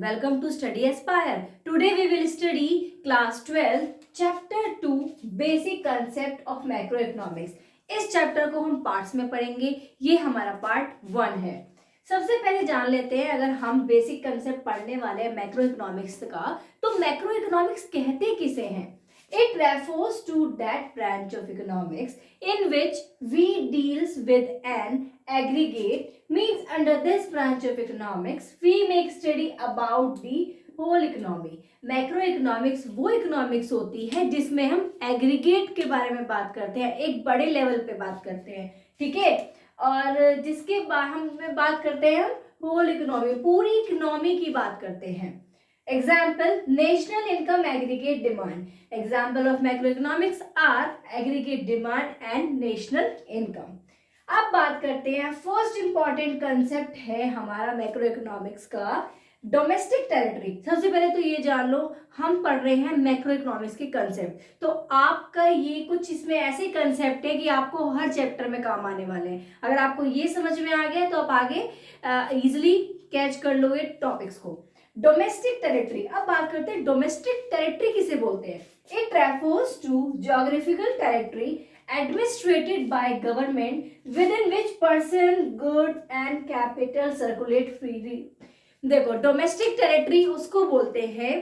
welcome to Study Aspire. Today we will study class 12 chapter 2 basic concept of macroeconomics. इस chapter को हम parts में पढ़ेंगे. ये हमारा पार्ट 1 है. सबसे पहले जान लेते हैं, अगर हम बेसिक कंसेप्ट पढ़ने वाले हैं मैक्रो इकोनॉमिक्स का, तो मैक्रो इकोनॉमिक्स कहते किसे हैं? It refers to that branch of economics in which we deals with an aggregate. Means under this branch of economics we make study about the whole economy. Macro economics वो economics होती है जिसमें हम aggregate के बारे में बात करते हैं, एक बड़े लेवल पे बात करते हैं, ठीक है. और जिसके बाद हम बात करते हैं होल इकोनॉमी, पूरी इकोनॉमी की बात करते हैं. Example, national income aggregate demand. Example of macroeconomics are aggregate demand and national income. अब बात करते हैं, फर्स्ट इंपॉर्टेंट कंसेप्ट है हमारा मैक्रो इकोनॉमिक्स का डोमेस्टिक टेरिटरी. सबसे पहले तो ये जान लो, हम पढ़ रहे हैं मैक्रो इकोनॉमिक्स के कंसेप्ट, तो आपका ये कुछ इसमें ऐसे कंसेप्ट है कि आपको हर चैप्टर में काम आने वाले हैं. अगर आपको ये समझ में आ गया तो आप आगे इजिली कैच कर लोगे टॉपिक्स को. डोमेस्टिक टेरिटरी, अब बात करते हैं डोमेस्टिक टेरिटरी किसे बोलते हैं. It refers to geographical territory administered by government within which person good and capital circulate freely. देखो, डोमेस्टिक टेरिटरी उसको बोलते हैं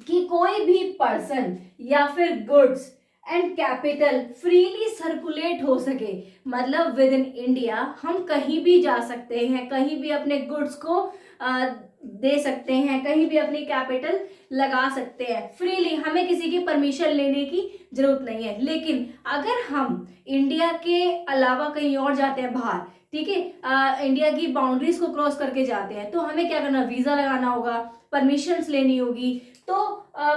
कि कोई भी पर्सन या फिर goods and capital freely circulate हो सके. मतलब विद इन इंडिया हम कहीं भी जा सकते हैं, कहीं भी अपने गुड्स को दे सकते हैं, कहीं भी अपनी कैपिटल लगा सकते हैं फ्रीली. हमें किसी की परमिशन लेने की जरूरत नहीं है. लेकिन अगर हम इंडिया के अलावा कहीं और जाते हैं बाहर, ठीक है, इंडिया की बाउंड्रीज को क्रॉस करके जाते हैं, तो हमें क्या करना, वीजा लगाना होगा, परमिशंस लेनी होगी, तो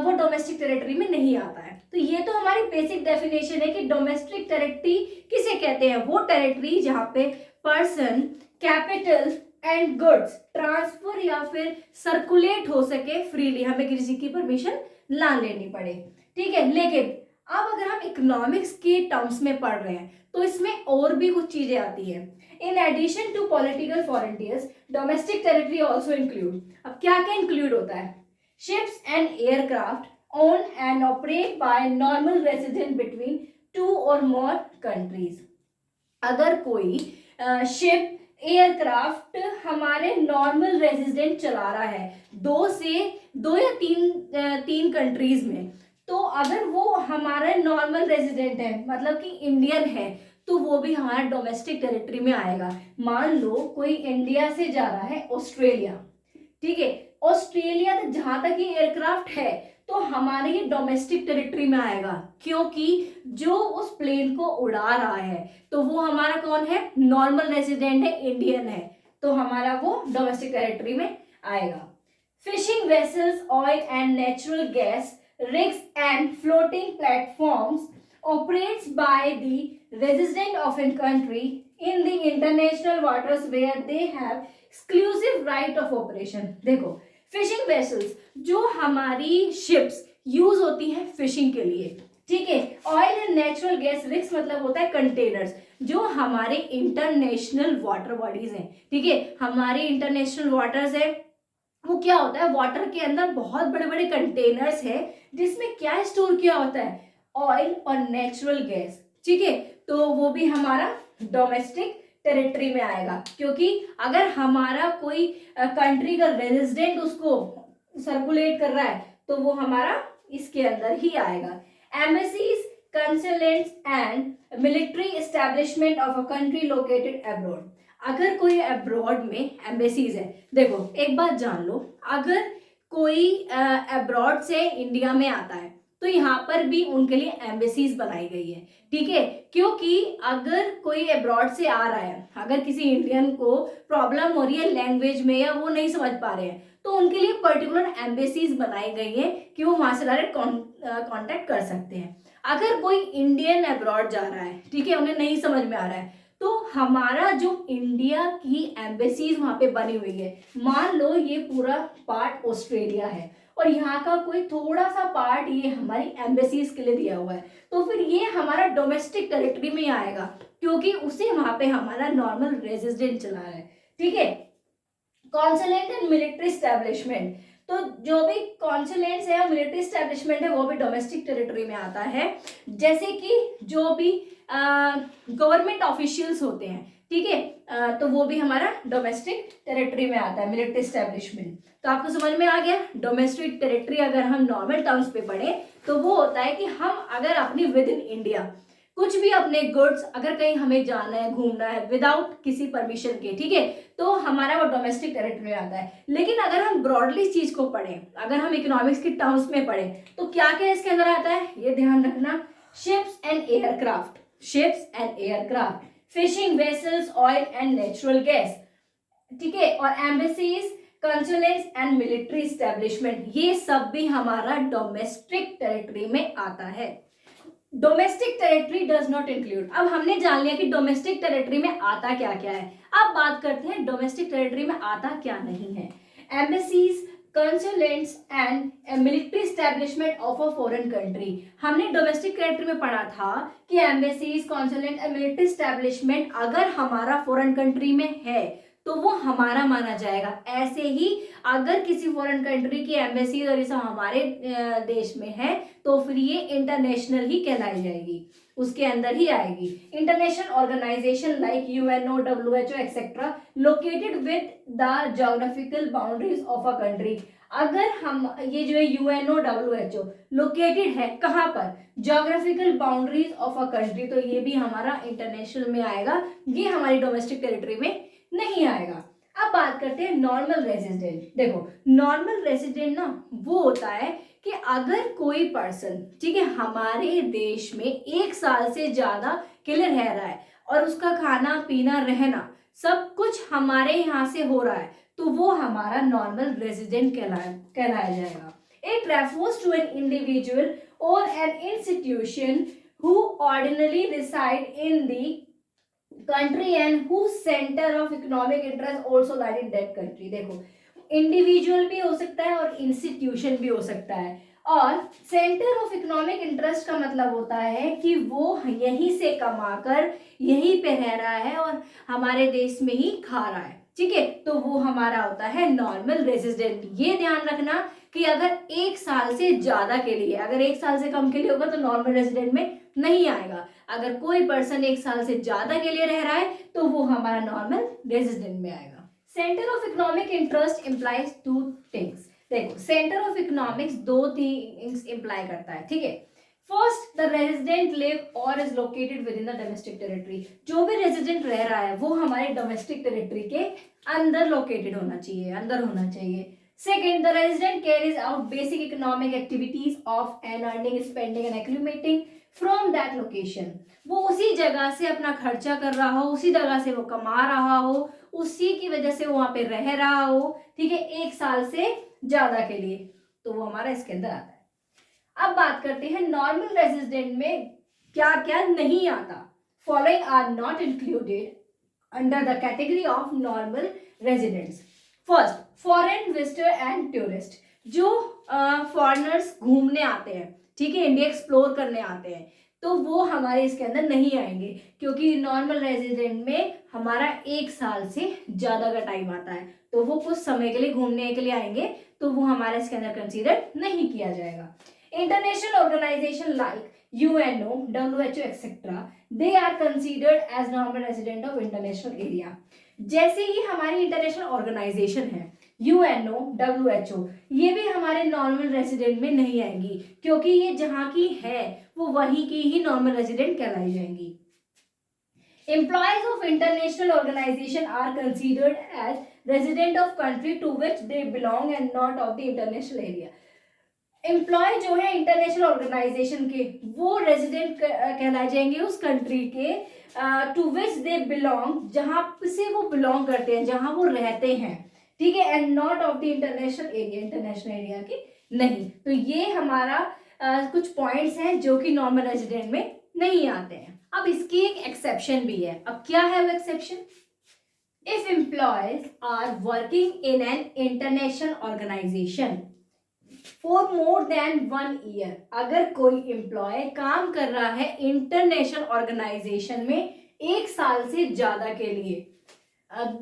वो डोमेस्टिक टेरिटरी में नहीं आता है. तो ये तो हमारी बेसिक डेफिनेशन है कि डोमेस्टिक टेरिटरी किसे कहते हैं. वो टेरिटरी जहाँ पे person, capital and goods transfer या फिर सर्कुलेट हो सके फ्रीली, हमें किसी की परमिशन ना लेनी पड़े, ठीक है. लेकिन अब अगर हम इकोनॉमिक्स के टर्म्स में पढ़ रहे हैं तो इसमें और भी कुछ चीजें आती है. In addition to political frontiers domestic territory also include. अब क्या क्या इंक्लूड होता है? Ships and aircraft own and operate by normal resident between 2 or more countries. अगर कोई शिप, एयरक्राफ्ट हमारे नॉर्मल रेजिडेंट चला रहा है दो या तीन कंट्रीज में, तो अगर वो हमारा नॉर्मल रेजिडेंट है, मतलब कि इंडियन है, तो वो भी हमारा डोमेस्टिक टेरिटरी में आएगा. मान लो कोई इंडिया से जा रहा है ऑस्ट्रेलिया, ठीक है, ऑस्ट्रेलिया तक जहां तक ये एयरक्राफ्ट है तो हमारे ये डोमेस्टिक टेरिटरी में आएगा, क्योंकि जो उस प्लेन को उड़ा रहा है तो वो हमारा कौन है, नॉर्मल रेजिडेंट है, इंडियन है, तो हमारा वो डोमेस्टिक टेरिटरी में आएगा. Fishing vessels, oil and natural gas rigs and floating platforms operates by the resident of a country in the international waters where they have exclusive right of operation. देखो, fishing vessels जो हमारी ships use होती हैं fishing के लिए, ठीक है. Oil and natural gas rigs मतलब होता है कंटेनर्स, जो हमारे इंटरनेशनल वाटर बॉडीज हैं, ठीक है. हमारे इंटरनेशनल वाटर्स है, वो क्या होता है, वाटर के अंदर बहुत बड़े बड़े कंटेनर्स है जिसमें क्या स्टोर किया होता है, ऑयल और नेचुरल गैस, ठीक है. तो वो भी हमारा डोमेस्टिक टेरिटरी में आएगा, क्योंकि अगर हमारा कोई कंट्री का रेजिडेंट उसको सर्कुलेट कर रहा है तो वो हमारा इसके अंदर ही आएगा. Embassies, consulates and military establishment of a country located abroad. अगर कोई अब्रॉड में एम्बेसीज है, देखो एक बात जान लो, अगर कोई अब्रॉड से इंडिया में आता है तो यहाँ पर भी उनके लिए एम्बेसीज बनाई गई है, ठीक है. क्योंकि अगर कोई अब्रॉड से आ रहा है, अगर किसी इंडियन को प्रॉब्लम हो रही है लैंग्वेज में या वो नहीं समझ पा रहे हैं, तो उनके लिए पर्टिकुलर एम्बेसीज बनाई गई है कि वो वहां से डायरेक्ट कॉन्टेक्ट कर सकते हैं. अगर कोई इंडियन अब्रॉड जा रहा है, ठीक है, उन्हें नहीं समझ में आ रहा है, तो हमारा जो इंडिया की एम्बेसीज वहां पे बनी हुई है, मान लो ये पूरा पार्ट ऑस्ट्रेलिया है और यहाँ का कोई थोड़ा सा पार्ट ये हमारी एम्बेसीज के लिए दिया हुआ है, तो फिर ये हमारा डोमेस्टिक टेरिटरी में आएगा, क्योंकि उसे वहां पे हमारा नॉर्मल रेजिडेंट चला रहा है, ठीक है. कॉन्सुलेट एंड मिलिट्री स्टैब्लिशमेंट, तो जो भी कॉन्सुलेट्स है और मिलिट्री स्टैब्लिशमेंट है वो भी डोमेस्टिक टेरिटरी में आता है। जैसे कि जो भी गवर्नमेंट ऑफिशियल्स होते हैं, ठीक है, तो वो भी हमारा डोमेस्टिक टेरिटरी में आता है, मिलिट्री स्टैब्लिशमेंट। तो आपको समझ में आ गया, डोमेस्टिक टेरिटरी अगर हम नॉर्मल टर्म्स पे पढ़े तो वो होता है कि हम अगर अपनी विद इन इंडिया कुछ भी अपने गुड्स, अगर कहीं हमें जाना है, घूमना है विदाउट किसी परमिशन के, ठीक है, तो हमारा वो डोमेस्टिक टेरिटरी में आता है। लेकिन अगर हम ब्रॉडली चीज को पढ़ें, अगर हम इकोनॉमिक्स की टर्म्स में पढ़ें, तो क्या क्या इसके अंदर आता है ये ध्यान रखना। Ships and aircraft, ships and aircraft, fishing vessels, oil and natural gas, ठीक है, और embassies, consulates and military establishment, ये सब भी हमारा डोमेस्टिक टेरिटरी में आता है। Domestic territory does not include, अब हमने जान लिया कि डोमेस्टिक टेरिटरी में आता क्या क्या है। अब बात करते हैं डोमेस्टिक टेरिटरी में आता क्या नहीं है। Embassies, consulates and military establishment of a foreign country, हमने डोमेस्टिक टेरिटरी में पढ़ा था कि embassies, consulate and military establishment अगर हमारा फॉरेन कंट्री में है तो वो हमारा माना जाएगा। ऐसे ही अगर किसी फॉरेन कंट्री की एम्बेसी और ये सब हमारे देश में है तो फिर ये इंटरनेशनल ही कहलाई जाएगी, उसके अंदर ही आएगी। International organisation like UNO, WHO etcetera located with the geographical boundaries of a country, अगर हम ये जो है यूएनओ, डब्ल्यूएचओ लोकेटेड है कहाँ पर, geographical boundaries of a country, तो ये भी हमारा इंटरनेशनल में आएगा, ये हमारी डोमेस्टिक टेरिटरी में नहीं आएगा। अब बात करते हैं नॉर्मल रेजिडेंट। देखो नॉर्मल रेजिडेंट ना वो होता है कि अगर कोई पर्सन, ठीक है, हमारे देश में 1 साल से ज्यादा के लिए रह रहा है और उसका खाना पीना रहना सब कुछ हमारे यहाँ से हो रहा है, तो वो हमारा नॉर्मल रेजिडेंट कहलाया जाएगा। It refers to an individual or an institution who ordinary reside in the country and whose center of economic interest also lies in that country। देखो इंडिविजुअल भी हो सकता है और इंस्टीट्यूशन भी हो सकता है, और सेंटर ऑफ इकोनॉमिक इंटरेस्ट का मतलब होता है कि वो यहीं से कमाकर यहीं पे रह रहा है और हमारे देश में ही खा रहा है, ठीक है, तो वो हमारा होता है नॉर्मल रेजिडेंट। ये ध्यान रखना कि अगर 1 साल से ज्यादा के लिए, अगर 1 साल से कम के लिए होगा तो नॉर्मल रेजिडेंट में नहीं आएगा। अगर कोई पर्सन 1 साल से ज्यादा के लिए रह रहा है तो वो हमारा नॉर्मल रेजिडेंट में आएगा। Centre of economic interest implies 2 things. देखो centre of economics 2 things imply करता है, ठीक है। First, the resident live or is located within the domestic territory, जो भी रेजिडेंट रह रहा है वो हमारे डोमेस्टिक टेरिटरी के अंदर लोकेटेड होना चाहिए, अंदर होना चाहिए। Second, the resident carries out basic economic activities of and earning, spending and accumulating from that location। वो उसी जगह से अपना खर्चा कर रहा हो, उसी जगह से वो कमा रहा हो, उसी की वजह से वो वहां पे रह रहा हो, ठीक है, 1 साल से ज्यादा के लिए, तो वो हमारा इसके अंदर आता है। अब बात करते हैं नॉर्मल रेजिडेंट में क्या क्या नहीं आता। Following are not included under the category of normal residents. First, foreign visitor and tourist, जो फॉरेनर्स घूमने आते हैं, ठीक है, इंडिया एक्सप्लोर करने आते हैं, तो वो हमारे इसके अंदर नहीं आएंगे, क्योंकि नॉर्मल रेजिडेंट में हमारा 1 साल से ज्यादा का टाइम आता है, तो वो कुछ समय के लिए घूमने के लिए आएंगे, तो वो हमारे इसके अंदर कंसीडर नहीं किया जाएगा। International organisation like UNO, WHO etcetera, they are considered as normal resident of international area. जैसे ही हमारी इंटरनेशनल ऑर्गेनाइजेशन है यूएनओ, डब्ल्यूएचओ, ये भी हमारे नॉर्मल रेजिडेंट में नहीं आएंगी, क्योंकि ये जहां की है वो वहीं की ही नॉर्मल रेजिडेंट कहलाई जाएंगी। Employees of international organisation are considered as resident of country to which they belong and not of the international area. Employee जो है इंटरनेशनल ऑर्गेनाइजेशन के, वो रेजिडेंट कहलाए जाएंगे उस कंट्री के टू विच दे बिलोंग, जहां से वो बिलोंग करते हैं, जहां वो रहते हैं, ठीक है, and not of the international area, international area की नहीं। तो ये हमारा कुछ पॉइंट्स हैं जो कि नॉर्मल रेजिडेंट में नहीं आते हैं। अब इसकी एक एक्सेप्शन भी है। अब क्या है वो exception? If employees are working in an international organisation for more than 1 year, अगर कोई एम्प्लॉय काम कर रहा है इंटरनेशनल ऑर्गेनाइजेशन में 1 साल से ज्यादा के लिए,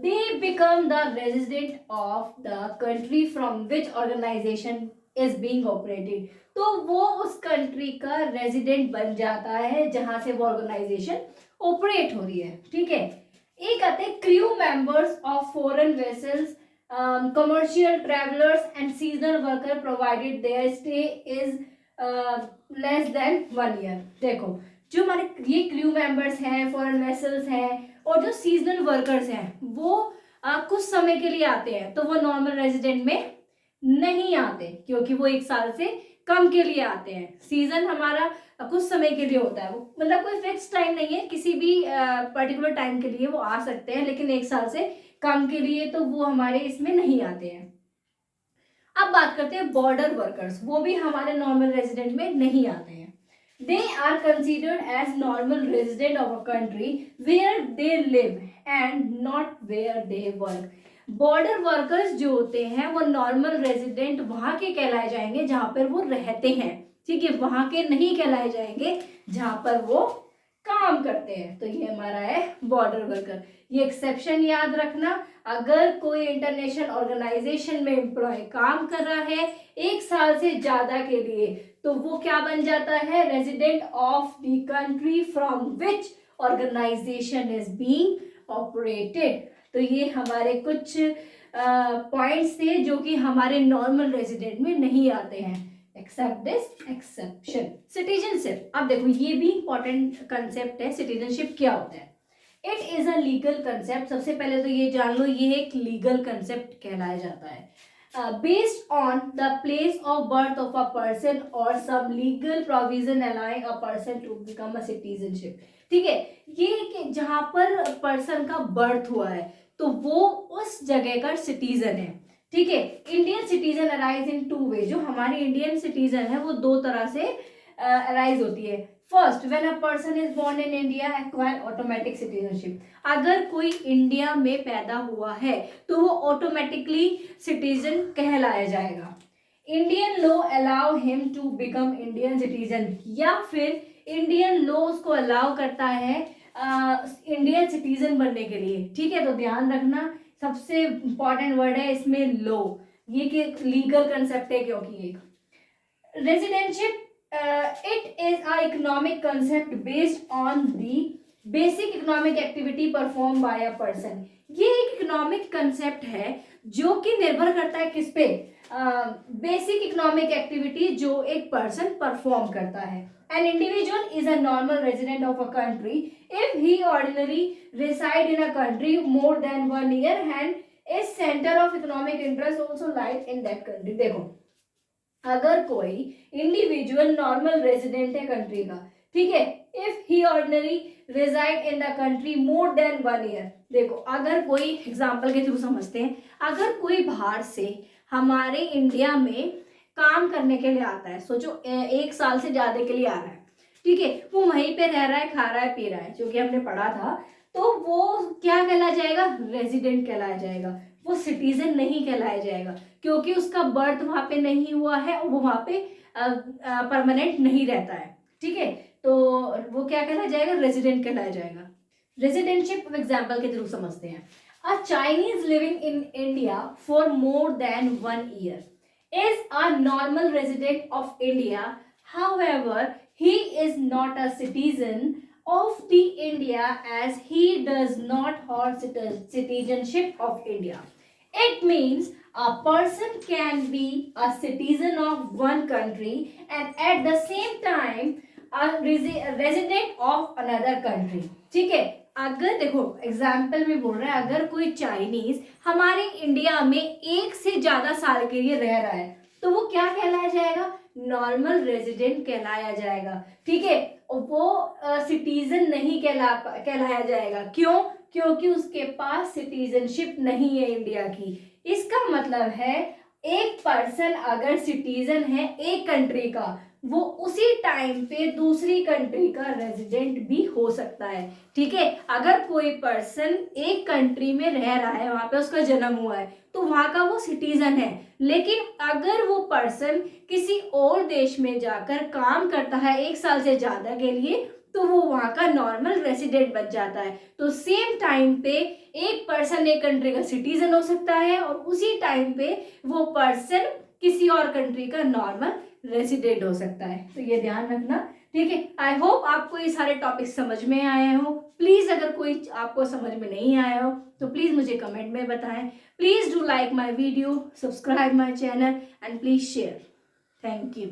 they become the resident of the country from which organization is being operated. तो वो उस कंट्री का रेजिडेंट बन जाता है जहां से वो ऑर्गेनाइजेशन ऑपरेट हो रही है, ठीक है। एक आते हैं crew members of foreign vessels, commercial travellers and seasonal worker provided their stay is less than 1 year. देखो जो हमारे ये क्रू मेंबर्स हैं, फॉरेन वेसल्स हैं और जो सीजनल वर्कर्स हैं वो कुछ समय के लिए आते हैं, तो वो नॉर्मल रेजिडेंट में नहीं आते क्योंकि वो 1 साल से कम के लिए आते हैं। सीजन हमारा कुछ समय के लिए होता है, वो मतलब कोई फिक्स टाइम नहीं है, किसी भी पर्टिकुलर टाइम के लिए वो आ सकते हैं, लेकिन 1 साल से कम के लिए तो वो हमारे इसमें नहीं आते हैं। अब बात करते हैं बॉर्डर वर्कर्स, वो भी हमारे नॉर्मल रेजिडेंट में नहीं आते हैं। They are considered as normal resident of a country where they live and not where they work. Border workers जो होते हैं वो नॉर्मल रेजिडेंट वहां के कहलाए जाएंगे जहां पर वो रहते हैं, ठीक है, वहां के नहीं कहलाए जाएंगे जहां पर वो काम करते हैं। तो ये हमारा है बॉर्डर वर्कर। ये एक्सेप्शन याद रखना, अगर कोई इंटरनेशनल ऑर्गेनाइजेशन में एम्प्लॉय काम कर रहा है 1 साल से ज्यादा के लिए तो वो क्या बन जाता है, resident of the country from which organisation is being operated. तो ये हमारे कुछ पॉइंट्स थे जो कि हमारे नॉर्मल रेजिडेंट में नहीं आते हैं, एक्सेप्ट दिस एक्सेप्शन। सिटीजनशिप, अब देखो ये भी इंपॉर्टेंट कंसेप्ट है। सिटीजनशिप क्या होता है? It is a legal concept. सबसे पहले तो ये जान लो, ये एक लीगल कंसेप्ट कहलाया जाता है। Based on the place of birth of a person or some legal provision allowing a person to become a citizenship। ठीक है, ये कि जहां पर पर्सन का बर्थ हुआ है तो वो उस जगह का सिटीजन है, ठीक है। इंडियन सिटीजन अराइज इन 2 वे। जो हमारी इंडियन सिटीजन है वो 2 तरह से अराइज होती है। First, when a person is born in India acquire automatic citizenship. अगर कोई इंडिया में पैदा हुआ है तो वो ऑटोमेटिकली सिटीजन कहलाया जाएगा। Indian law allow him to become Indian citizen, या फिर इंडियन लॉ उसको अलाउ करता है इंडियन सिटीजन बनने के लिए, ठीक है। तो ध्यान रखना, सबसे इंपॉर्टेंट वर्ड है इसमें लॉ, ये कि लीगल कंसेप्ट है क्योंकि एक रेजिडेंशिप it is a economic concept based on the basic economic activity performed by a person। ये एक इकोनॉमिक कंसेप्ट है जो कि निर्भर करता है किस पे, बेसिक इकोनॉमिक एक्टिविटी जो एक पर्सन परफॉर्म करता है। An individual is a normal resident of a country if he ordinarily reside in a country more than 1 year and its center of economic interest also lies in that country। देखो अगर कोई individual normal resident है country का, ठीक है, if he ordinary reside in the country more than 1 year. देखो अगर कोई एग्जांपल के थ्रू समझते हैं, अगर कोई बाहर से हमारे इंडिया में काम करने के लिए आता है, सोचो 1 साल से ज्यादा के लिए आ रहा है, ठीक है, वो वहीं पे रह रहा है, खा रहा है, पी रहा है, जो कि हमने पढ़ा था, तो वो क्या कहलाया जाएगा, रेजिडेंट कहलाया जाएगा, वो सिटीजन नहीं कहलाया जाएगा क्योंकि उसका बर्थ वहां पे नहीं हुआ है और वो वहां पे परमानेंट नहीं रहता है, ठीक है। तो वो क्या कहलाया जाएगा, रेजिडेंट कहलाया जाएगा। रेजिडेंटशिप एग्जांपल के थ्रू समझते हैं। A Chinese living in India for more than 1 year is a normal resident of India, however he is not a citizen of the India as he does not hold citizenship of India। It means a person can be a citizen of one country and at the same time a resident of another country। ठीक है, अगर देखो example में बोल रहा है, अगर कोई चाइनीज हमारे इंडिया में 1 से ज्यादा साल के लिए रह रहा है तो वो क्या कहलाया जाएगा, नॉर्मल रेजिडेंट कहलाया जाएगा, ठीक है। वो सिटीजन नहीं कहलाया जाएगा। क्यों? क्योंकि उसके पास सिटीजनशिप नहीं है इंडिया की। इसका मतलब है एक पर्सन अगर सिटीजन है एक कंट्री का वो उसी टाइम पे दूसरी कंट्री का रेजिडेंट भी हो सकता है। ठीक है, अगर कोई पर्सन एक कंट्री में रह रहा है, वहां पे उसका जन्म हुआ है, तो वहां का वो सिटीजन है, लेकिन अगर वो पर्सन किसी और देश में जाकर काम करता है 1 साल से ज्यादा के लिए, तो वो वहां का नॉर्मल रेसिडेंट बन जाता है। तो सेम टाइम पे एक पर्सन एक कंट्री का सिटीजन हो सकता है और उसी टाइम पे वो पर्सन किसी और कंट्री का नॉर्मल रेसिडेंट हो सकता है। तो ये ध्यान रखना। ठीक है, आई होप आपको ये सारे टॉपिक समझ में आए हो। प्लीज अगर कोई आपको समझ में नहीं आया हो तो प्लीज मुझे कमेंट में बताएं। Please do like my video, subscribe my channel and please share. Thank you.